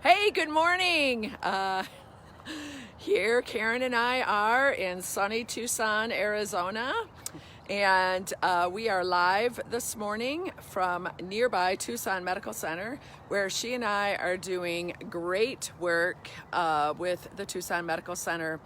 Hey, good morning. Here, Karen and I are in sunny Tucson, Arizona, and we are live this morning from nearby Tucson Medical Center, where she and I are doing great work with the Tucson Medical Center.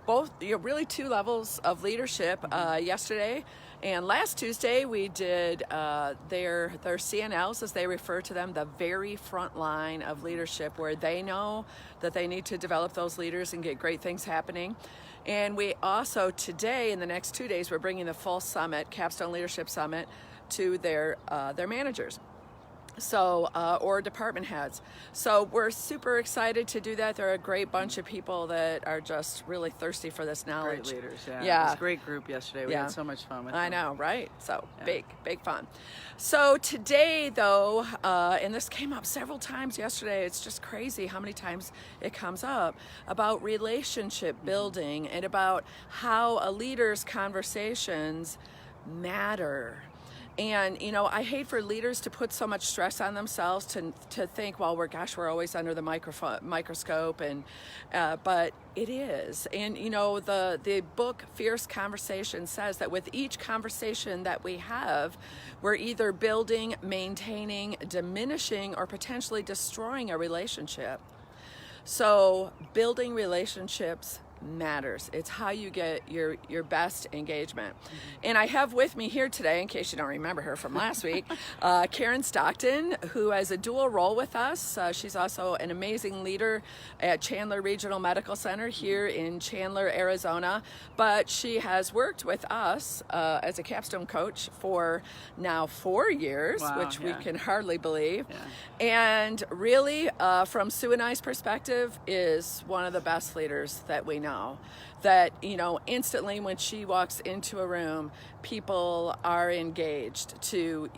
Both, really two levels of leadership. Yesterday and last Tuesday, we did their CNLs, as they refer to them, the very front line of leadership, where they know that they need to develop those leaders and get great things happening. And we also today, in the next 2 days, we're bringing the full summit, Capstone Leadership Summit, to their managers. So, or department heads. So we're super excited to do that. There are a great bunch of people that are just really thirsty for this knowledge. Great leaders, yeah. Yeah. It was a great group yesterday. We had so much fun with them. I know, right? So big fun. So today, though, and this came up several times yesterday, it's just crazy how many times it comes up, about relationship building and about how a leader's conversations matter. And, I hate for leaders to put so much stress on themselves to think, well, we're always under the microscope, and but it is. And, the book Fierce Conversation says that with each conversation that we have, we're either building, maintaining, diminishing, or potentially destroying a relationship. So building relationships matters. It's how you get your best engagement. And I have with me here today, in case you don't remember her from last week, Karen Stockton, who has a dual role with us. She's also an amazing leader at Chandler Regional Medical Center here in Chandler, Arizona. But she has worked with us as a capstone coach for now 4 years, which we can hardly believe. And really, from Sue and I's perspective, is one of the best leaders that we know. That, instantly when she walks into a room, people are engaged to,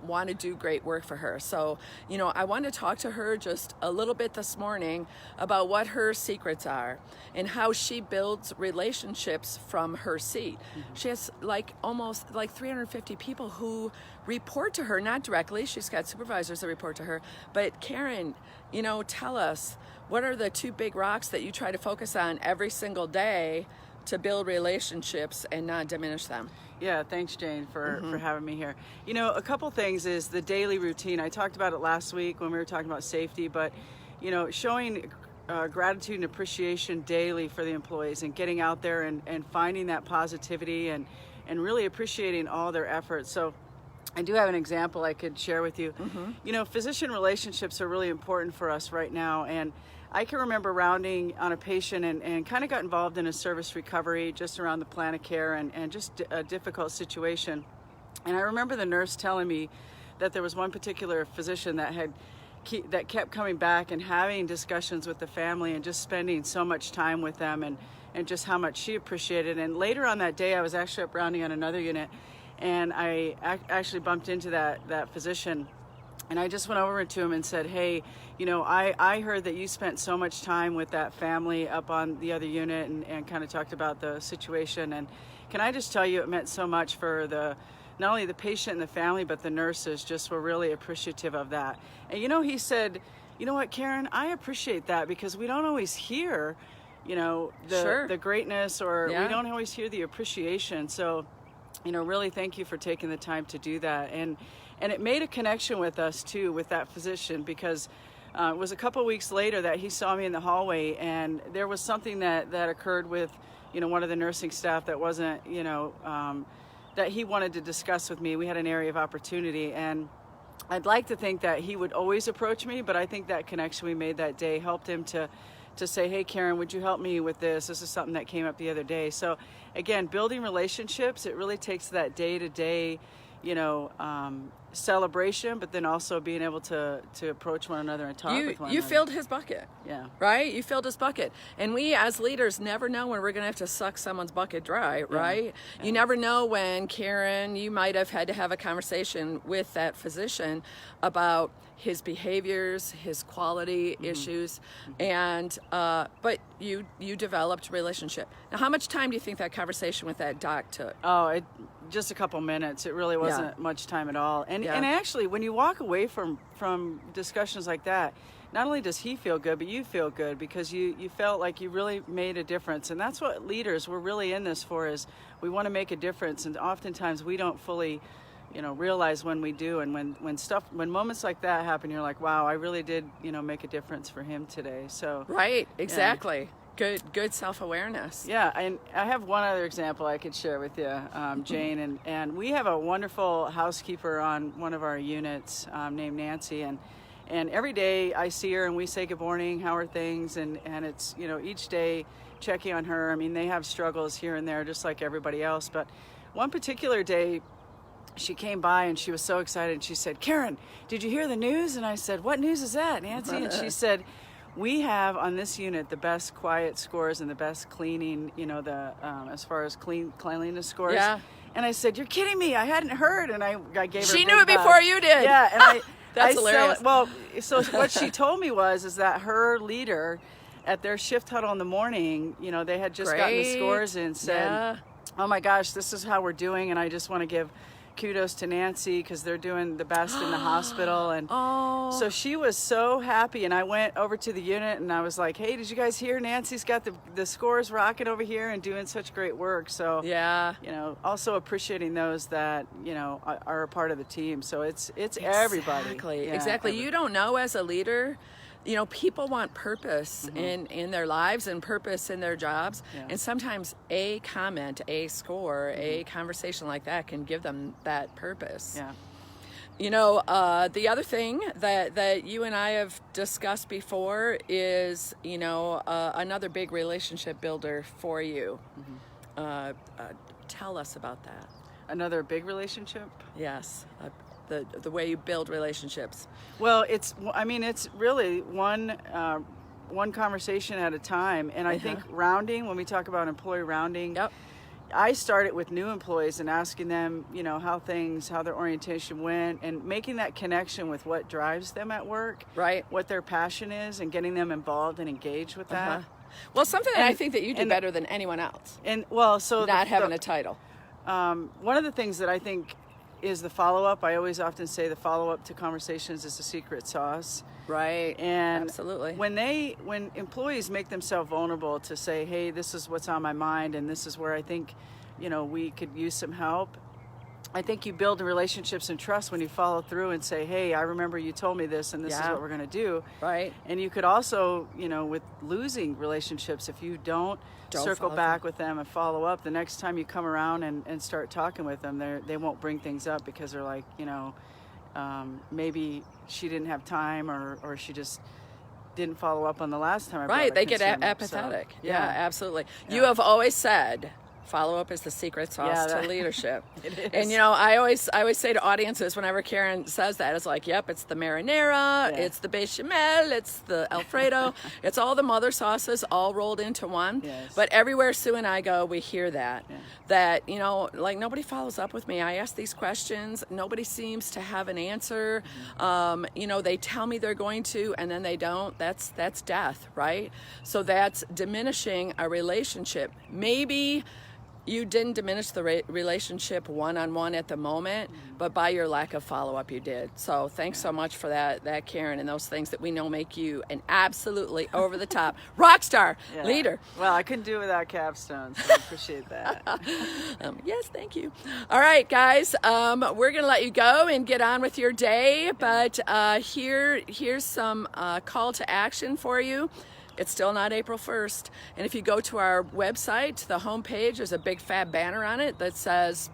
want to do great work for her. So, I want to talk to her just a little bit this morning about what her secrets are and how she builds relationships from her seat. She has almost 350 people who report to her, not directly. She's got supervisors that report to her. But Karen, tell us, what are the two big rocks that you try to focus on every single day to build relationships and not diminish them? Yeah, thanks, Jane, for having me here. A couple things is the daily routine. I talked about it last week when we were talking about safety, but, showing gratitude and appreciation daily for the employees and getting out there and finding that positivity and really appreciating all their efforts. So I do have an example I could share with you. Physician relationships are really important for us right now, and I can remember rounding on a patient and kind of got involved in a service recovery just around the plan of care and just a difficult situation. And I remember the nurse telling me that there was one particular physician that kept coming back and having discussions with the family and just spending so much time with them and just how much she appreciated. And later on that day, I was actually up rounding on another unit, and I actually bumped into that physician. And I just went over to him and said, hey, I heard that you spent so much time with that family up on the other unit and kind of talked about the situation. And can I just tell you, it meant so much for not only the patient and the family, but the nurses just were really appreciative of that. And he said, you know what, Karen, I appreciate that, because we don't always hear, the greatness, or we don't always hear the appreciation. So, really thank you for taking the time to do that. And it made a connection with us too, with that physician, because it was a couple weeks later that he saw me in the hallway, and there was something that occurred with, one of the nursing staff that wasn't, that he wanted to discuss with me. We had an area of opportunity, and I'd like to think that he would always approach me, but I think that connection we made that day helped him to say, hey, Karen, would you help me with this? This is something that came up the other day. So again, building relationships, it really takes that day-to-day, celebration, but then also being able to approach one another and talk with one another. You filled his bucket. Yeah. Right? You filled his bucket. And we as leaders never know when we're going to have to suck someone's bucket dry, right? Yeah. You never know when, Karen, you might have had to have a conversation with that physician about his behaviors, his quality issues, and but you developed relationship. Now, how much time do you think that conversation with that doc took? Oh, just a couple minutes. It really wasn't much time at all. And actually, when you walk away from discussions like that, not only does he feel good, but you feel good because you felt like you really made a difference. And that's what leaders, we're really in this for, is we want to make a difference. And oftentimes we don't fully, realize when we do. And when moments like that happen, you're like, wow, I really did, make a difference for him today. So right, exactly. Good self-awareness. Yeah, and I have one other example I could share with you, Jane, and we have a wonderful housekeeper on one of our units named Nancy, and every day I see her and we say good morning, how are things, and it's, each day checking on her. I mean, they have struggles here and there just like everybody else, but one particular day she came by and she was so excited and she said, "Karen, did you hear the news?" And I said, "What news is that, Nancy?" And she said, "We have on this unit the best quiet scores and the best cleaning, as far as cleanliness scores." Yeah. And I said, "You're kidding me. I hadn't heard." And I gave her She knew it before you did. Yeah. And That's hilarious. So what she told me is that her leader at their shift huddle in the morning, they had just gotten the scores and said, "Oh my gosh, this is how we're doing." And I just want to give kudos to Nancy because they're doing the best in the hospital. And so she was so happy, and I went over to the unit and I was like, "Hey, did you guys hear Nancy's got the scores rocking over here and doing such great work?" So also appreciating those that are a part of the team. So it's everybody. Exactly. You don't know, as a leader, people want purpose in their lives and purpose in their jobs. And sometimes a comment, a score, a conversation like that can give them that purpose. The other thing that you and I have discussed before is, another big relationship builder for you. Tell us about that. Another big relationship? Yes. The way you build relationships. Well, it's really one conversation at a time. And I think rounding, when we talk about employee rounding, I started with new employees and asking them, how their orientation went, and making that connection with what drives them at work, right? What their passion is, and getting them involved and engaged with that. Well, something that I think that you do better than anyone else. And so not having a title. One of the things that I think is the follow-up. I always often say the follow-up to conversations is the secret sauce. Right. And absolutely. When employees make themselves vulnerable to say, "Hey, this is what's on my mind and this is where I think, we could use some help," I think you build relationships and trust when you follow through and say, "Hey, I remember you told me this and this is what we're going to do." Right. And you could also, with losing relationships, if you don't circle back with them and follow up, the next time you come around and start talking with them, they won't bring things up because they're like, maybe she didn't have time or she just didn't follow up on the last time I brought Right, a they get concern up. apathetic. So, yeah, absolutely. Yeah. You have always said follow-up is the secret sauce to leadership. It is. And I always say to audiences whenever Karen says that, it's like, yep, it's the marinara, it's the bechamel, it's the Alfredo, it's all the mother sauces all rolled into one. Yes. But everywhere Sue and I go, we hear that. That, like, nobody follows up with me. I ask these questions, nobody seems to have an answer. They tell me they're going to, and then they don't. That's death, right? So that's diminishing a relationship. Maybe you didn't diminish the relationship one-on-one at the moment, but by your lack of follow-up, you did. So thanks so much for that, Karen, and those things that we know make you an absolutely over-the-top rock star leader. Well, I couldn't do it without capstones, so I appreciate that. Yes, thank you. All right, guys, we're going to let you go and get on with your day, but here's some call to action for you. It's still not April 1st. And if you go to our website, the homepage, there's a big fab banner on it that says,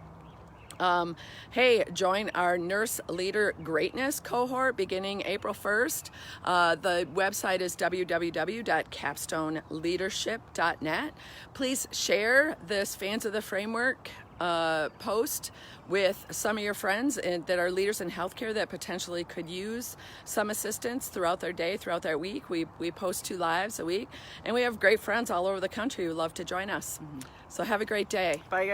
hey, join our Nurse Leader Greatness cohort beginning April 1st. The website is www.capstoneleadership.net. Please share this Fans of the Framework post with some of your friends that are leaders in healthcare that potentially could use some assistance throughout their day, throughout their week. We post 2 lives a week, and we have great friends all over the country who love to join us. So have a great day. Bye, guys.